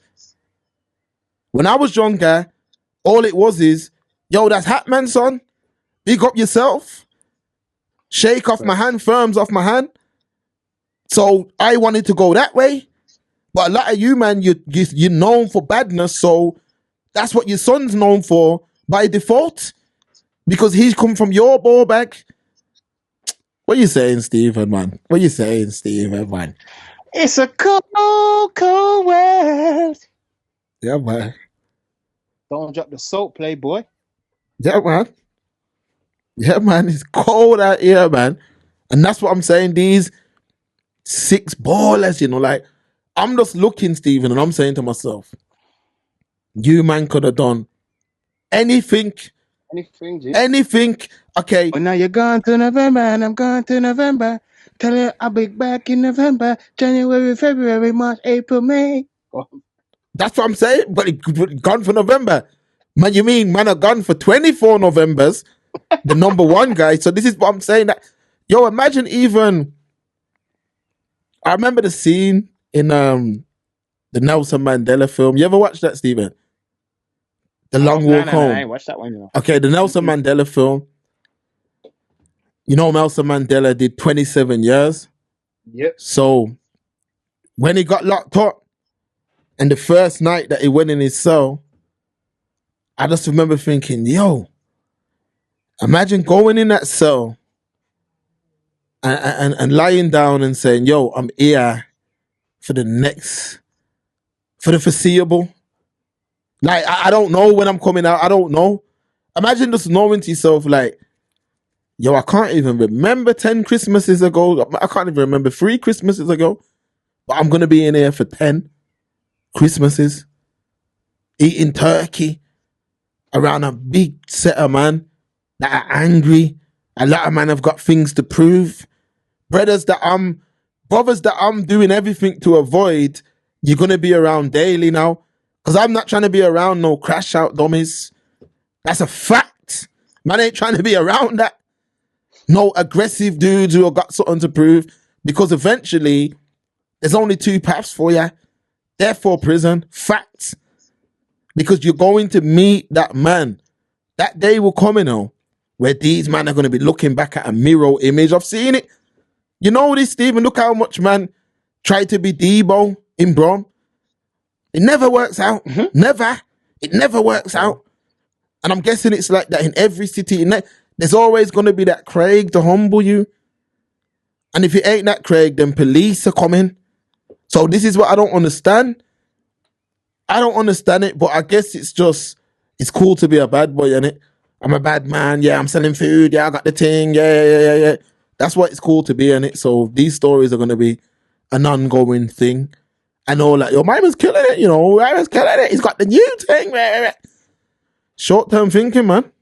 When I was younger, all it was is, yo, that's Hatman, son. Big up yourself. Shake off my hand, firms off my hand. So I wanted to go that way. But a lot of you, man, you're known for badness, so that's what your son's known for by default. Because he's come from your ball bag. What you saying, Stephen, man? What you saying, Stephen, man? It's a cold, cold world. Yeah, man. Don't drop the soap, playboy. Yeah, man. Yeah, man. It's cold out here, man. And that's what I'm saying. These 6 ballers, like, I'm just looking, Stephen, and I'm saying to myself, you, man, could have done anything. Anything, G. Anything. Okay. Well, now you're gone to November, and I'm gone to November. Tell you I'll be back in November, January, February, March, April, May. That's what I'm saying. But it gone for November. Man, you mean man are gone for 24 Novembers, the number 1 guy. So this is what I'm saying. That, yo, imagine even, I remember the scene in the Nelson Mandela film. You ever watch that, Stephen? The Long Walk Home. I ain't watched that one, Okay, the Nelson Mandela film. Nelson Mandela did 27 years. Yep. So when he got locked up, and the first night that he went in his cell, I just remember thinking, yo, imagine going in that cell and lying down and saying, yo, I'm here for the foreseeable. Like, I don't know when I'm coming out. I don't know. Imagine just knowing to yourself, like, yo, I can't even remember 10 Christmases ago. I can't even remember 3 Christmases ago. But I'm going to be in here for 10 Christmases, eating turkey around a big set of man that are angry. A lot of man have got things to prove. Brothers that I'm doing everything to avoid, you're going to be around daily now. Because I'm not trying to be around no crash out dummies. That's a fact. Man ain't trying to be around that. No aggressive dudes who have got something to prove. Because eventually, there's only 2 paths for you. Therefore, prison. Facts. Because you're going to meet that man. That day will come, where these men are going to be looking back at a mirror image. I've seen it. You know this, Stephen? Look how much man tried to be Debo in Brom. It never works out. Mm-hmm. Never. It never works out. And I'm guessing it's like that in every city. There's always going to be that Craig to humble you. And if it ain't that Craig, then police are coming. So this is what I don't understand. I don't understand it, but I guess it's cool to be a bad boy, innit? I'm a bad man. Yeah, I'm selling food. Yeah, I got the thing. Yeah. That's what it's cool to be, innit? So these stories are going to be an ongoing thing. I know, like, yo, my man's killing it, my man's killing it. He's got the new thing. Short-term thinking, man.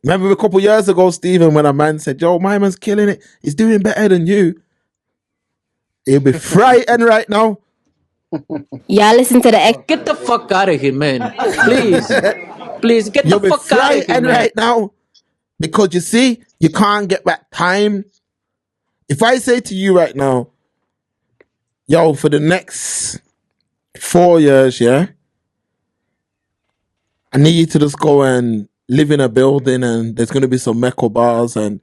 Remember a couple years ago, Stephen, when a man said, yo, my man's killing it. He's doing better than you. He'll be frightened right now. Yeah, listen to the Get the fuck out of here, man. Please, get You'll the be fuck out of here, frightened man. right now. Because you see, you can't get back time. If I say to you right now, yo, for the next 4 years, yeah, I need you to just go and live in a building and there's going to be some metal bars and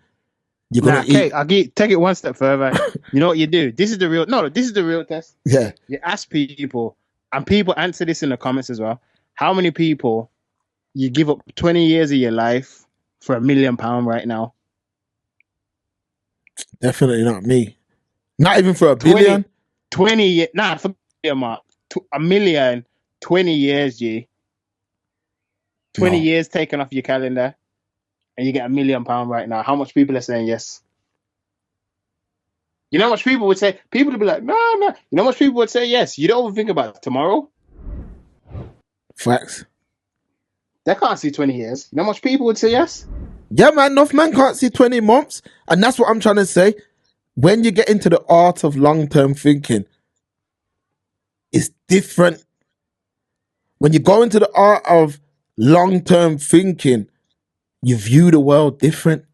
you're going to eat. I'll take it one step further. You know what you do? This is the real test. Yeah. You ask people, and people answer this in the comments as well. How many people you give up 20 years of your life for £1 million right now? Definitely not me. Not even for a billion. 20 years. Nah, for Mark. $1 million, 20 years, G. 20 years taken off your calendar, and you get £1 million right now. How much people are saying yes? You know how much people would say? People would be like, no. You know how much people would say yes? You don't even think about tomorrow. Facts. They can't see 20 years. You know how much people would say yes? Yeah, man, enough man can't see 20 months. And that's what I'm trying to say. When you get into the art of long-term thinking, it's different. When you go into the art of long-term thinking, you view the world different.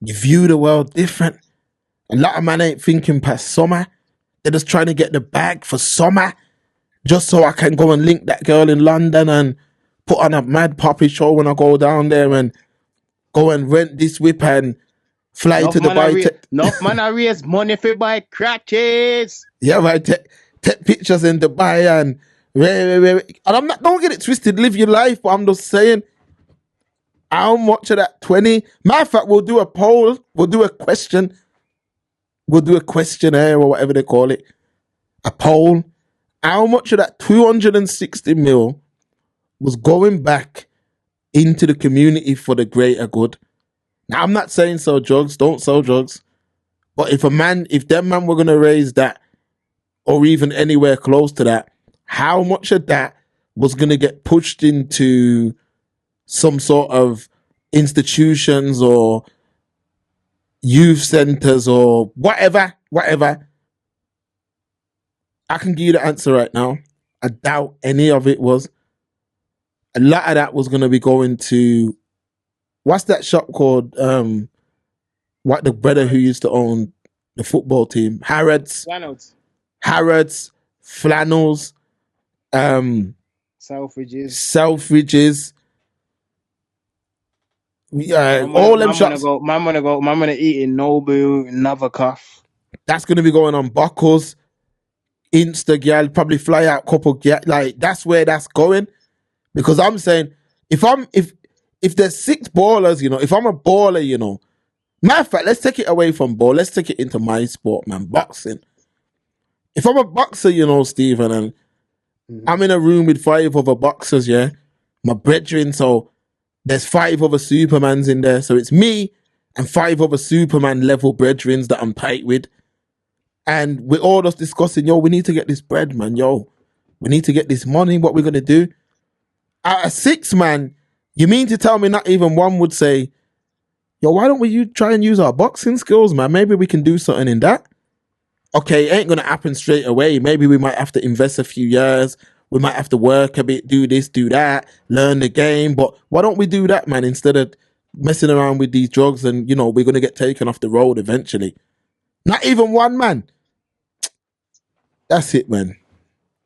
You view the world different. A lot of man ain't thinking past summer. They're just trying to get the bag for summer, just so I can go and link that girl in London and put on a mad poppy show when I go down there and go and rent this whip and fly to Dubai. Enough man I raise money for buy crutches. Yeah, right. Take pictures in Dubai and and I'm not, don't get it twisted, live your life, but I'm just saying, how much of that 20? Matter of fact, we'll do a poll, we'll do a question, we'll do a questionnaire or whatever they call it, a poll. How much of that 260 mil was going back into the community for the greater good? Now, I'm not saying sell drugs, don't sell drugs, but if them man were going to raise that, or even anywhere close to that, how much of that was going to get pushed into some sort of institutions or youth centers or whatever? I can give you the answer right now. I doubt any of it was. A lot of that was going to be going to, what's that shop called? What the brother who used to own the football team? Harrods, Flannels, Selfridges. All them shops. Man wanna eat in Nobu, Navacuff. That's gonna be going on Buckles, Insta gal, probably fly out couple gal. Like that's where that's going. Because I'm saying, if there's 6 ballers, if I'm a baller, matter of fact, let's take it away from ball. Let's take it into my sport, man, boxing. If I'm a boxer, Stephen, and I'm in a room with 5 other boxers, yeah, my brethren, so there's 5 other Supermans in there. So it's me and 5 other Superman level brethren that I'm tight with. And we're all just discussing, we need to get this bread, man, we need to get this money, what we're going to do. Out of 6, man, you mean to tell me not even one would say, why don't we try and use our boxing skills, man? Maybe we can do something in that. Okay, it ain't going to happen straight away. Maybe we might have to invest a few years. We might have to work a bit, do this, do that, learn the game. But why don't we do that, man, instead of messing around with these drugs and, we're going to get taken off the road eventually. Not even one, man. That's it, man.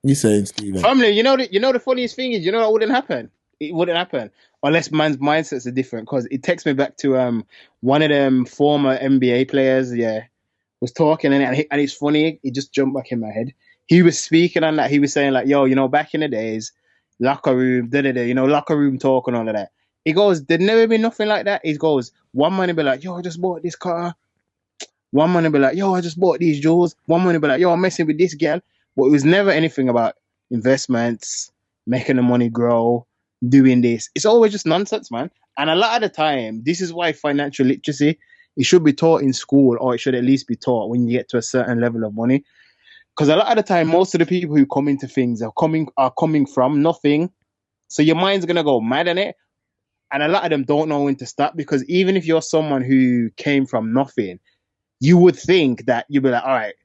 You saying, Stephen? Family, you know the funniest thing is, that wouldn't happen. It wouldn't happen unless man's mindsets are different. Because it takes me back to one of them former NBA players, was talking and it's funny. It just jumped back in my head. He was speaking on that. He was saying like, back in the days, locker room, locker room talk and all of that. He goes, there'd never been nothing like that. He goes, one man would be like, I just bought this car. One man would be like, I just bought these jewels. One man would be like, I'm messing with this girl. But it was never anything about investments, making the money grow, doing this. It's always just nonsense, man. And a lot of the time, this is why financial literacy, it should be taught in school, or it should at least be taught when you get to a certain level of money. Because a lot of the time, most of the people who come into things are coming from nothing. So your mind's going to go mad in it. And a lot of them don't know when to stop, because even if you're someone who came from nothing, you would think that you'd be like, all right,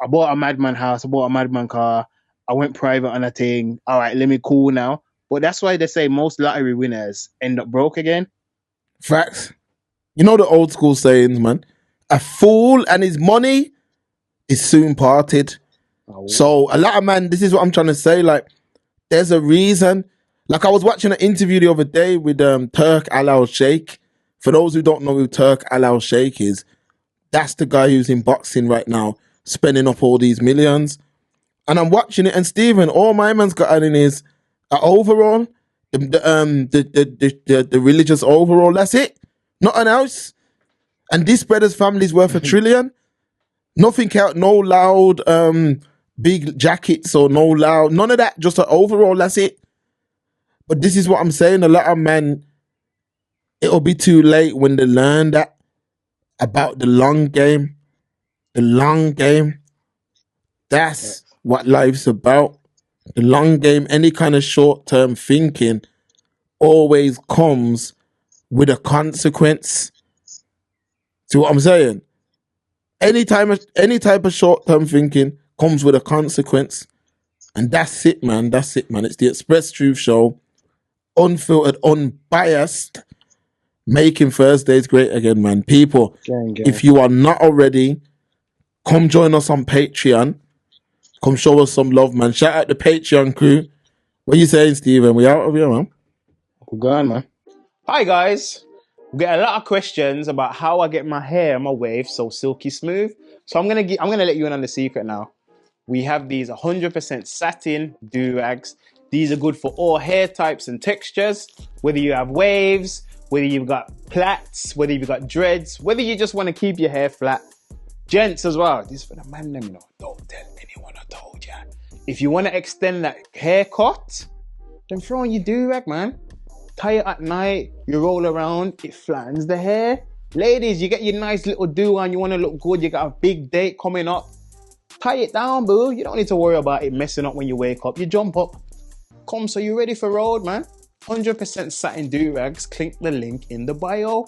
I bought a madman house, I bought a madman car, I went private on a thing, all right, let me cool now. But that's why they say most lottery winners end up broke again. Facts. You know the old school sayings, man. A fool and his money is soon parted. Oh. So a lot of man, this is what I'm trying to say. Like, there's a reason. Like I was watching an interview the other day with Turk Al Sheikh. For those who don't know who Turk Al Sheikh is, that's the guy who's in boxing right now, spending up all these millions. And I'm watching it, and Stephen, all my man's got on in his overall, the religious overall. That's it, nothing else. And this brother's family's worth $1 trillion. Nothing out, no loud big jackets or no loud, none of that. Just an overall. That's it. But this is what I'm saying. A lot of men, it'll be too late when they learn that about the long game. the long game. That's what life's about. The long game, any kind of short-term thinking always comes with a consequence. See what I'm saying? Any type of short-term thinking comes with a consequence. And that's it, man. That's it, man. It's the Express Truth Show. Unfiltered, unbiased. Making Thursdays great again, man. People, if you are not already, come join us on Patreon. Come show us some love, man. Shout out the Patreon crew. What you saying, Steven? We out of here, man? We're gone, man. Hi guys. We get a lot of questions about how I get my hair, my wave so silky smooth. So I'm gonna let you in on the secret now. We have these 100% satin do-rags. These are good for all hair types and textures. Whether you have waves, whether you've got plaits, whether you've got dreads, whether you just want to keep your hair flat. Gents as well. This is for the man, them, you know. Don't tell anyone I told ya. If you want to extend that haircut, then throw on your do-rag, man. Tie it at night, you roll around, it flattens the hair. Ladies, you get your nice little do on, you want to look good, you got a big date coming up. Tie it down, boo. You don't need to worry about it messing up when you wake up. You jump up. Come, so you ready for road, man? 100% satin do-rags. Click the link in the bio.